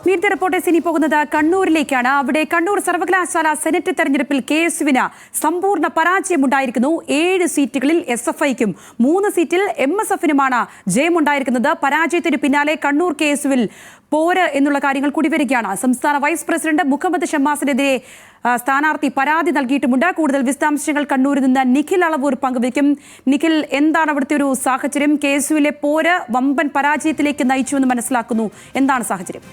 Meet the reporters ഇനി പോകുന്നത് കണ്ണൂരിലേക്കാണ്. അവിടെ കണ്ണൂർ സർവകലാശാല സെനറ്റ് തെരഞ്ഞെടുപ്പിൽ KSUവിന് സമ്പൂർണ്ണ പരാജയമുണ്ടായിരിക്കുന്നു. 7 സീറ്റുകളിൽ SFIക്കും 3 സീറ്റിൽ MSFനുമാണ് ജയമുണ്ടായിരിക്കുന്നത്. പരാജയത്തിന് പിന്നാലെ കണ്ണൂർ KSUവിൽ പോര് എന്നുള്ള കാര്യങ്ങൾ കൂടി വരികയാണ്. സംസ്ഥാന വൈസ് പ്രസിഡന്റ് മുഹമ്മദ് ഷമ്മാസിനെതിരെ സ്ഥാനാർത്ഥി പരാതി നൽകിയിട്ടുമുണ്ട്. കൂടുതൽ വിശദാംശങ്ങൾ കണ്ണൂരിൽ നിന്ന് നിഖിൽ അളവൂർ പങ്കുവയ്ക്കും. നിഖിൽ, എന്താണ് അവിടുത്തെ ഒരു സാഹചര്യം? KSUവിലെ പോര് വമ്പൻ പരാജയത്തിലേക്ക് നയിച്ചുവെന്ന് മനസ്സിലാക്കുന്നു. എന്താണ് സാഹചര്യം?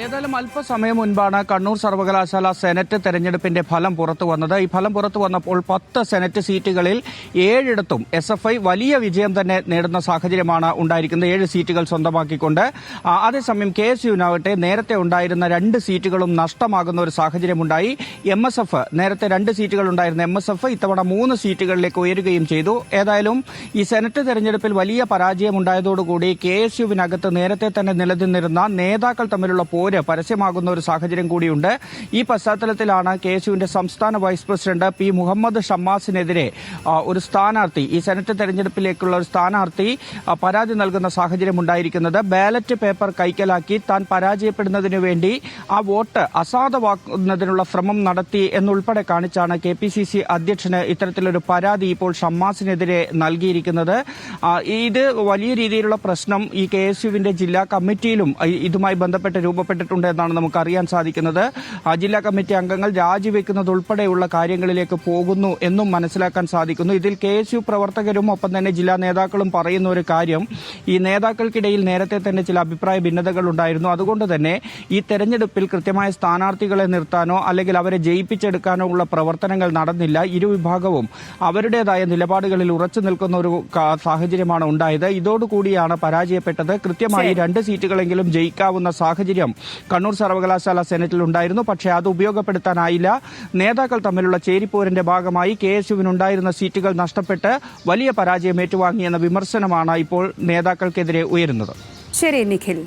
ഏതായാലും അല്പസമയം മുൻപാണ് കണ്ണൂർ സർവകലാശാല സെനറ്റ് തെരഞ്ഞെടുപ്പിന്റെ ഫലം പുറത്തു വന്നത്. ഈ ഫലം പുറത്തു വന്നപ്പോൾ 10 സെനറ്റ് സീറ്റുകളിൽ 7 SFI വലിയ വിജയം തന്നെ നേടുന്ന സാഹചര്യമാണ് ഉണ്ടായിരിക്കുന്നത്. 7 സീറ്റുകൾ സ്വന്തമാക്കിക്കൊണ്ട്. അതേസമയം KSUവിനാവട്ടെ നേരത്തെ ഉണ്ടായിരുന്ന 2 സീറ്റുകളും നഷ്ടമാകുന്ന ഒരു സാഹചര്യമുണ്ടായി. MSF നേരത്തെ 2 സീറ്റുകൾ ഉണ്ടായിരുന്ന MSF ഇത്തവണ 3 സീറ്റുകളിലേക്ക് ഉയരുകയും ചെയ്തു. ഏതായാലും ഈ സെനറ്റ് തെരഞ്ഞെടുപ്പിൽ വലിയ പരാജയമുണ്ടായതോടുകൂടി KSUവിനകത്ത് നേരത്തെ തന്നെ നിലനിന്നിരുന്ന നേതാക്കൾ തമ്മിലുള്ള പോര് പരസ്യമാകുന്ന ഒരു സാഹചര്യം കൂടിയുണ്ട്. ഈ പശ്ചാത്തലത്തിലാണ് KSUവിന്റെ സംസ്ഥാന വൈസ് പ്രസിഡന്റ് P. മുഹമ്മദ് ഷമ്മാസിനെതിരെ ഒരു സ്ഥാനാർത്ഥി, ഈ സെനറ്റ് തെരഞ്ഞെടുപ്പിലേക്കുള്ള ഒരു സ്ഥാനാർത്ഥി പരാതി നൽകുന്ന സാഹചര്യം ഉണ്ടായിരിക്കുന്നത്. ബാലറ്റ് പേപ്പർ കൈക്കലാക്കി താൻ പരാജയപ്പെടുന്നതിനു വേണ്ടി ആ വോട്ട് അസാധുവാക്കുന്നതിനുള്ള ശ്രമം നടത്തി എന്നുൾപ്പെടെ കാണിച്ചാണ് KPCC അധ്യക്ഷന് ഇത്തരത്തിലൊരു പരാതി ഇപ്പോൾ ഷമ്മാസിനെതിരെ നൽകിയിരിക്കുന്നത്. ഇത് വലിയ രീതിയിലുള്ള പ്രശ്നം ഈ KSUവിന്റെ ജില്ലാ കമ്മിറ്റിയിലും ഇതുമായി ബന്ധപ്പെട്ട് രൂപപ്പെട്ടിട്ടുണ്ട് എന്നാണ് നമുക്ക് അറിയാൻ സാധിക്കുന്നത്. ജില്ലാ കമ്മിറ്റി അംഗങ്ങൾ രാജിവെക്കുന്നതുൾപ്പെടെയുള്ള കാര്യങ്ങളിലേക്ക് പോകുന്നു എന്നും മനസ്സിലാക്കാൻ സാധിക്കുന്നു. ഇതിൽ KSU പ്രവർത്തകരും ഒപ്പം തന്നെ ജില്ലാ നേതാക്കളും പറയുന്ന ഒരു കാര്യം, ഈ നേതാക്കൾക്കിടയിൽ നേരത്തെ തന്നെ ചില അഭിപ്രായ ഭിന്നതകൾ ഉണ്ടായിരുന്നു. അതുകൊണ്ട് തന്നെ ഈ തെരഞ്ഞെടുപ്പിൽ കൃത്യമായ സ്ഥാനാർത്ഥികളെ നിർത്താനോ അല്ലെങ്കിൽ അവരെ ജയിപ്പിച്ചെടുക്കാനോ ഉള്ള പ്രവർത്തനങ്ങൾ നടന്നില്ല. ഇരുവിഭാഗവും അവരുടേതായ നിലപാടുകളിൽ ഉറച്ചു നിൽക്കുന്ന ഒരു സാഹചര്യമാണ് ഉണ്ടായത്. ഇതോടുകൂടിയാണ് പരാജയപ്പെട്ടത്. കൃത്യമായി 2 സീറ്റുകളെങ്കിലും ജയിക്കാവുന്ന സാഹചര്യം കണ്ണൂർ സർവകലാശാല സെനറ്റിൽ ഉണ്ടായിരുന്നു. പക്ഷേ അത് ഉപയോഗപ്പെടുത്താനായില്ല. നേതാക്കൾ തമ്മിലുള്ള ചേരിപ്പോരിന്റെ ഭാഗമായി KSUവിനുണ്ടായിരുന്ന സീറ്റുകൾ നഷ്ടപ്പെട്ട് വലിയ പരാജയം ഏറ്റുവാങ്ങിയെന്ന വിമർശനമാണ് ഇപ്പോൾ നേതാക്കൾക്കെതിരെ ഉയരുന്നത്. ശരി നിഖിൽ.